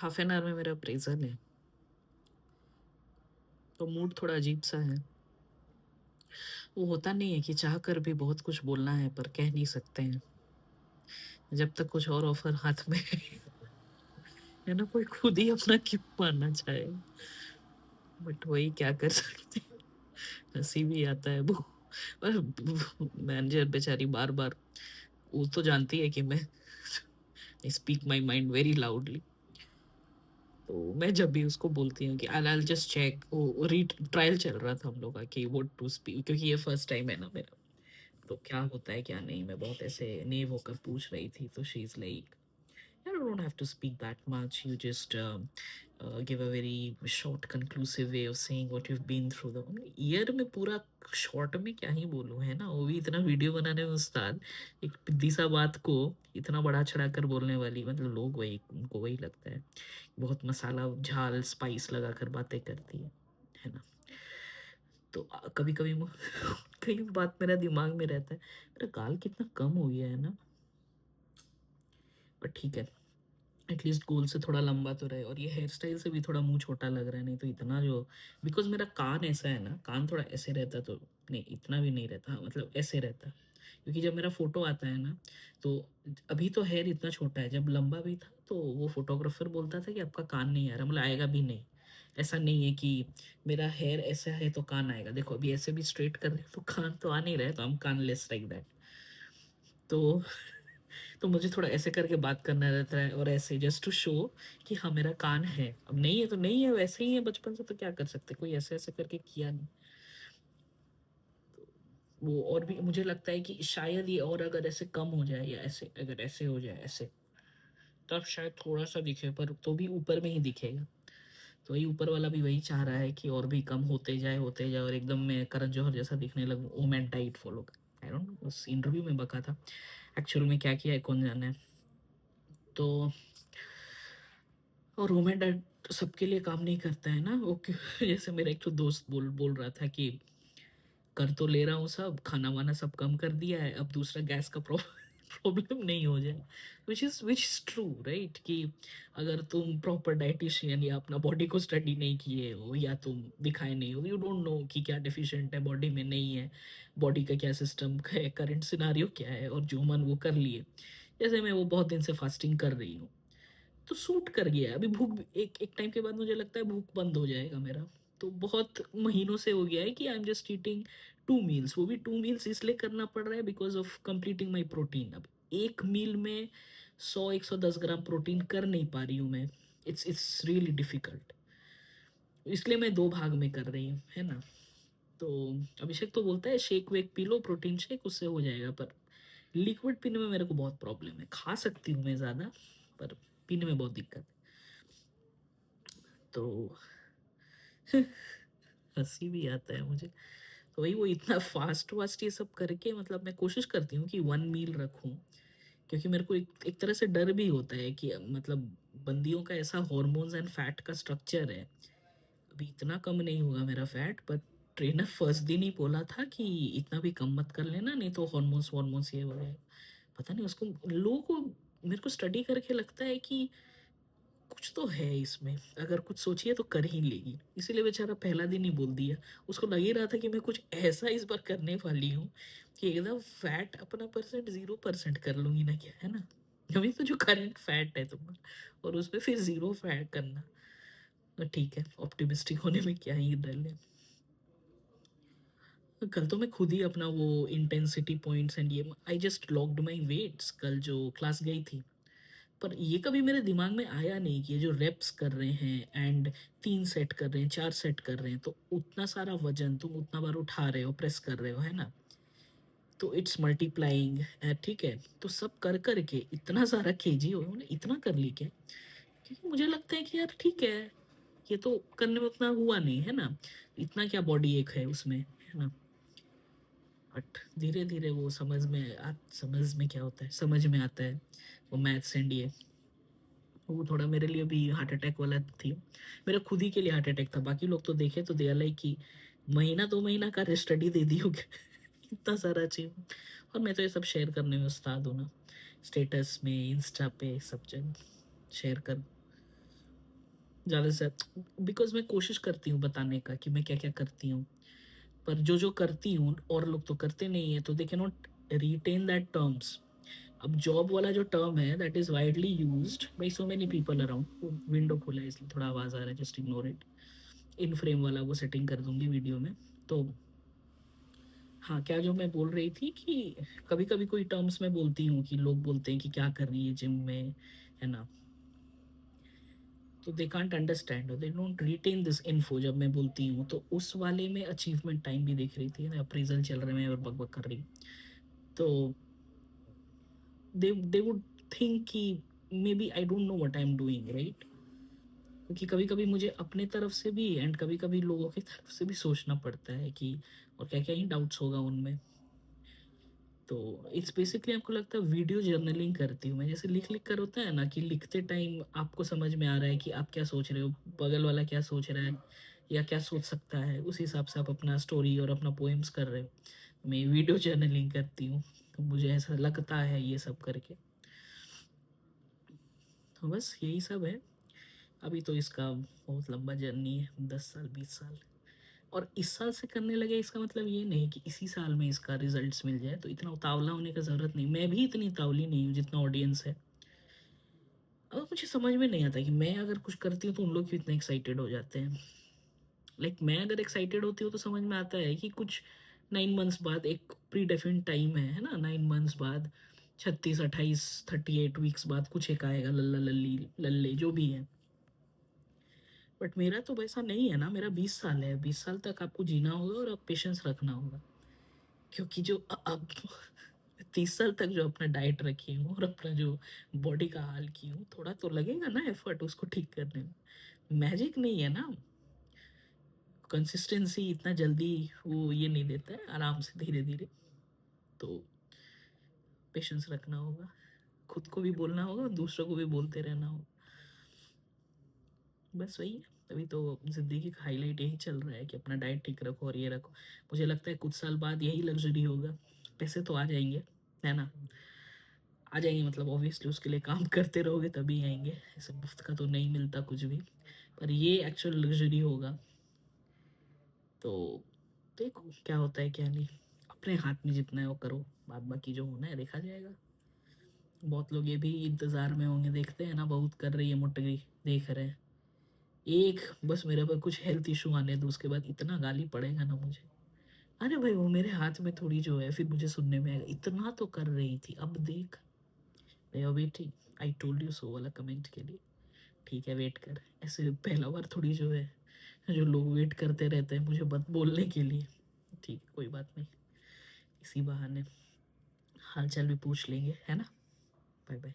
Half an hour में मेरा appraisal है, तो मूड थोड़ा अजीब सा है। वो होता नहीं है कि चाह कर भी बहुत कुछ बोलना है पर कह नहीं सकते हैं, जब तक कुछ और ऑफर हाथ में है ना, कोई खुद ही अपना क्यों मानना चाहे। बट वही क्या कर सकते हैं, हंसी भी आता है वो। पर मैनेजर बेचारी बार बार, वो तो जानती है कि मैं speak my mind very loudly. तो मैं जब भी उसको बोलती हूँ कि आई जस्ट चेक, वो रीड ट्रायल चल रहा था हम लोग का कि व्हाट टू स्पीक, क्योंकि ये फर्स्ट टाइम है ना मेरा, तो क्या होता है क्या नहीं, मैं बहुत ऐसे नेव होकर पूछ रही थी। तो she is like, you don't have to speak that much. You just give a very short, conclusive way of saying what you've been through. The year में पूरा शॉर्ट में क्या ही बोलूं, है ना, वो भी इतना वीडियो बनाने में उस्ताद, एक पिद्दी सा बात को इतना बड़ा चढ़ा कर बोलने वाली, मतलब लोग वही, उनको वही लगता है बहुत मसाला झाल स्पाइस लगा कर बातें करती है ना। तो कभी कभी कई बात मेरा दिमाग में रहता है, मेरा गाल कितना कम हो गया है ना, पर ठीक है, एटलीस्ट गोल से थोड़ा लंबा तो रहे, और ये हेयर स्टाइल से भी थोड़ा मुंह छोटा लग रहा है, नहीं तो इतना जो, बिकॉज मेरा कान ऐसा है ना, कान थोड़ा ऐसे रहता तो, नहीं इतना भी नहीं रहता, हाँ, मतलब ऐसे रहता, क्योंकि जब मेरा फोटो आता है ना, तो अभी तो हेयर इतना छोटा है, जब लंबा भी था तो वो फोटोग्राफर बोलता था कि आपका कान नहीं आ रहा, मतलब आएगा भी नहीं। ऐसा नहीं है कि मेरा हेयर ऐसा है तो कान आएगा, देखो अभी ऐसे भी स्ट्रेट कर रहे हैं तो कान तो आ नहीं रहे, तो हम कान लेस लाइक दैट। तो तो मुझे थोड़ा ऐसे करके बात करना रहता है, और ऐसे जस्ट टू शो कि हाँ मेरा कान है, अब नहीं है तो नहीं है, वैसे ही है बचपन से, तो क्या कर सकते, कोई ऐसे ऐसे करके किया नहीं। वो और भी मुझे लगता है कि शायद ये और अगर ऐसे कम हो जाए, या ऐसे अगर ऐसे हो जाए ऐसे, तब शायद थोड़ा सा दिखे, पर तो भी ऊपर में ही दिखेगा। तो वही ऊपर वाला भी वही चाह रहा है कि और भी कम होते जाए और एकदम मैं करण जौहर जैसा दिखने लगूं, वो मैं डाइट फॉलो कर, आई डोंट नो, उस इंटरव्यू में बका था, एक्चुअल में क्या किया है कौन जाने। तो और रोमेन डैड सबके लिए काम नहीं करता है ना वो, जैसे मेरा एक तो दोस्त बोल बोल रहा था कि कर तो ले रहा हूँ सब, खाना वाना सब कम कर दिया है, अब दूसरा गैस का प्रॉब्लम नहीं हो जाए, विच इज ट्रू राइट, कि अगर तुम प्रॉपर डाइटिशियन या अपना बॉडी को स्टडी नहीं किए हो, या तुम दिखाए नहीं हो, यू डोंट नो कि क्या डिफिशिएंट है बॉडी में, नहीं है बॉडी का क्या सिस्टम है, करंट सिनारियो क्या है, और जो मन वो कर लिए। जैसे मैं वो बहुत दिन से फास्टिंग कर रही हूँ, तो सूट कर गया है। अभी भूख एक एक टाइम के बाद मुझे लगता है भूख बंद हो जाएगा मेरा। तो बहुत महीनों से हो गया है कि I am just eating 2 meals, वो भी 2 मील्स इसलिए करना पड़ रहा है because of completing my protein. अब एक मील में 100-110 ग्राम प्रोटीन कर नहीं पा रही हूँ मैं, इट्स रियली डिफिकल्ट, इसलिए मैं 2 भाग में कर रही हूँ, है ना। तो अभिषेक तो बोलता है शेक वेक पी लो, प्रोटीन शेक, उससे हो जाएगा, पर लिक्विड पीने में मेरे को बहुत प्रॉब्लम है, खा सकती हूँ मैं ज़्यादा, पर पीने में बहुत दिक्कत है। तो हंसी भी आता है मुझे। तो वही वो इतना फास्ट वास्ट ये सब करके, मतलब मैं कोशिश करती हूँ कि 1 मील रखूं, क्योंकि मेरे को एक तरह से डर भी होता है कि मतलब बंदियों का ऐसा हॉर्मोन्स एंड फैट का स्ट्रक्चर है, अभी इतना कम नहीं होगा मेरा फैट, पर ट्रेनर फर्स्ट दिन ही बोला था कि इतना भी कम मत कर लेना, नहीं तो हॉर्मोन्स हॉर्मोन्स ये हो गए। पता नहीं उसको, लोगों को, मेरे को स्टडी करके लगता है कि कुछ तो है इसमें, अगर कुछ सोचिए तो कर ही लेगी, इसीलिए बेचारा पहला दिन ही बोल दिया। उसको लग ही रहा था कि मैं कुछ ऐसा इस बार करने वाली हूँ कि एकदम फैट अपना परसेंट 0% कर लूंगी ना, क्या है ना, अभी तो जो करंट फैट है तुम्हारा, और उसमें फिर 0 फैट करना, तो ठीक है, ऑप्टिमिस्टिक होने में क्या ही डर है। कल तो मैं खुद ही अपना वो इंटेंसिटी पॉइंट्स एंड ये, I just logged my weights कल जो क्लास गई थी, पर ये कभी मेरे दिमाग में आया नहीं कि ये जो रेप्स कर रहे हैं एंड 3 सेट कर रहे हैं, 4 सेट कर रहे हैं, तो उतना सारा वजन तुम उतना बार उठा रहे हो, प्रेस कर रहे हो, है ना, तो इट्स मल्टीप्लाइंग, ठीक है, तो सब कर करके इतना सारा केजी हो, उन्होंने इतना कर ली क्या, क्योंकि मुझे लगता है कि यार ठीक है, ये तो करने में उतना हुआ नहीं है ना, इतना क्या बॉडी एक है उसमें, है ना। बट धीरे धीरे वो समझ में क्या होता है, समझ में आता है, वो मैथ्स एंड ये, वो थोड़ा मेरे लिए भी हार्ट अटैक वाला थी, मेरा खुद ही के लिए हार्ट अटैक था, बाकी लोग तो देखे तो दे लाइक कि महीना 2 महीना का स्टडी दे दी होगी इतना सारा अचीव, और मैं तो ये सब शेयर करने में उस्ताद हूँ ना, स्टेटस में, इंस्टा पे, सब जगह शेयर कर। ज़्यादा से बिकॉज़ मैं कोशिश करती हूँ बताने का कि मैं क्या-क्या करती हूँ। पर जो-जो करती हूँ और लोग तो करते नहीं हैं, तो they can not retain that terms. अब जॉब वाला जो टर्म है that is widely used by so many people around. वो विंडो खोला है इसलिए थोड़ा आवाज़ आ रहा है, just ignore it. In frame वाला वो सेटिंग कर दूँगी वीडियो में। तो हाँ, क्या जो मैं बोल रही थी कि कभी-कभी कोई टर्म्स मैं बोलती हूँ कि लोग बोलते हैं कि क्या कर रही है जिम में, है ना? तो they can't understand, they don't retain this info जब मैं बोलती हूँ। तो उस वाले में अचीवमेंट टाइम भी देख रही थी, अप्रेज़ल चल रहे हैं और बक-बक कर रही। तो दे वुड थिंक कि maybe I don't know what I am doing, right? क्योंकि कभी-कभी मुझे अपने तरफ से भी एंड कभी-कभी लोगों की तरफ से भी सोचना पड़ता है कि और क्या-क्या ही डाउट्स होगा उनमें। तो इट्स बेसिकली आपको लगता है वीडियो जर्नलिंग करती हूँ मैं। जैसे लिख-लिख कर होता है ना कि लिखते टाइम आपको समझ में आ रहा है कि आप क्या सोच रहे हो, बगल वाला क्या सोच रहा है या क्या सोच सकता है, उस हिसाब से आप अपना स्टोरी और अपना पोएम्स कर रहे हो। मैं वीडियो जर्नलिंग करती हूँ, तो मुझे ऐसा लगता है ये सब करके। तो बस यही सब है। अभी तो इसका बहुत लंबा जर्नी है, 10 साल, 20 साल। और इस साल से करने लगे इसका मतलब ये नहीं कि इसी साल में इसका रिजल्ट्स मिल जाए, तो इतना उतावला होने का ज़रूरत नहीं। मैं भी इतनी उतावली नहीं हूँ जितना ऑडियंस है। अब मुझे समझ में नहीं आता कि मैं अगर कुछ करती हूँ तो उन लोग क्यों इतने एक्साइटेड हो जाते हैं। लाइक मैं अगर एक्साइटेड होती हूँ तो समझ में आता है कि कुछ 9 मंथ्स बाद एक प्री डेफिनिड टाइम है ना? 9 मंथ्स बाद 36, 28, 38 वीक्स बाद कुछ एक आएगा, लल्ला, लल्ली, लल्ले जो भी है। बट मेरा तो वैसा नहीं है ना, मेरा 20 साल है, 20 साल तक आपको जीना होगा और आप पेशेंस रखना होगा। क्योंकि जो अब 30 साल तक जो अपना डाइट रखी हूँ और अपना जो बॉडी का हाल की हूँ, थोड़ा तो लगेगा ना एफर्ट उसको ठीक करने में। मैजिक नहीं है ना, कंसिस्टेंसी इतना जल्दी वो ये नहीं देता है, आराम से धीरे-धीरे। तो पेशेंस रखना होगा, खुद को भी बोलना होगा और दूसरों को भी बोलते रहना होगा। बस वही है, अभी तो ज़िंदगी का हाइलाइट यही चल रहा है कि अपना डाइट ठीक रखो और ये रखो। मुझे लगता है कुछ साल बाद यही लग्ज़री होगा। पैसे तो आ जाएँगे, है ना? आ जाएँगे मतलब ऑब्वियसली उसके लिए काम करते रहोगे तभी आएँगे, ऐसे मुफ़्त का तो नहीं मिलता कुछ भी। पर ये एक्चुअल लग्ज़री होगा, तो देखो क्या होता है क्या नहीं। अपने हाथ में जितना है वो करो, बाद बाकी जो होना है देखा जाएगा। बहुत लोग ये भी इंतज़ार में होंगे, देखते हैं ना बहुत कर रही है मोटगी, देख रहे हैं। एक बस मेरे पे कुछ हेल्थ इश्यू आने दो उसके बाद इतना गाली पड़ेगा ना मुझे। अरे भाई वो मेरे हाथ में थोड़ी जो है, फिर मुझे सुनने में आएगा, इतना तो कर रही थी, अब देख। भैया बेटी, आई टोल्ड यू सो वाला कमेंट के लिए ठीक है वेट कर। ऐसे पहला बार थोड़ी जो है, जो लोग वेट करते रहते हैं मुझे बत बोलने के लिए। ठीक है कोई बात नहीं, इसी बहाने हाल चाल भी पूछ लेंगे, है ना? Bye bye.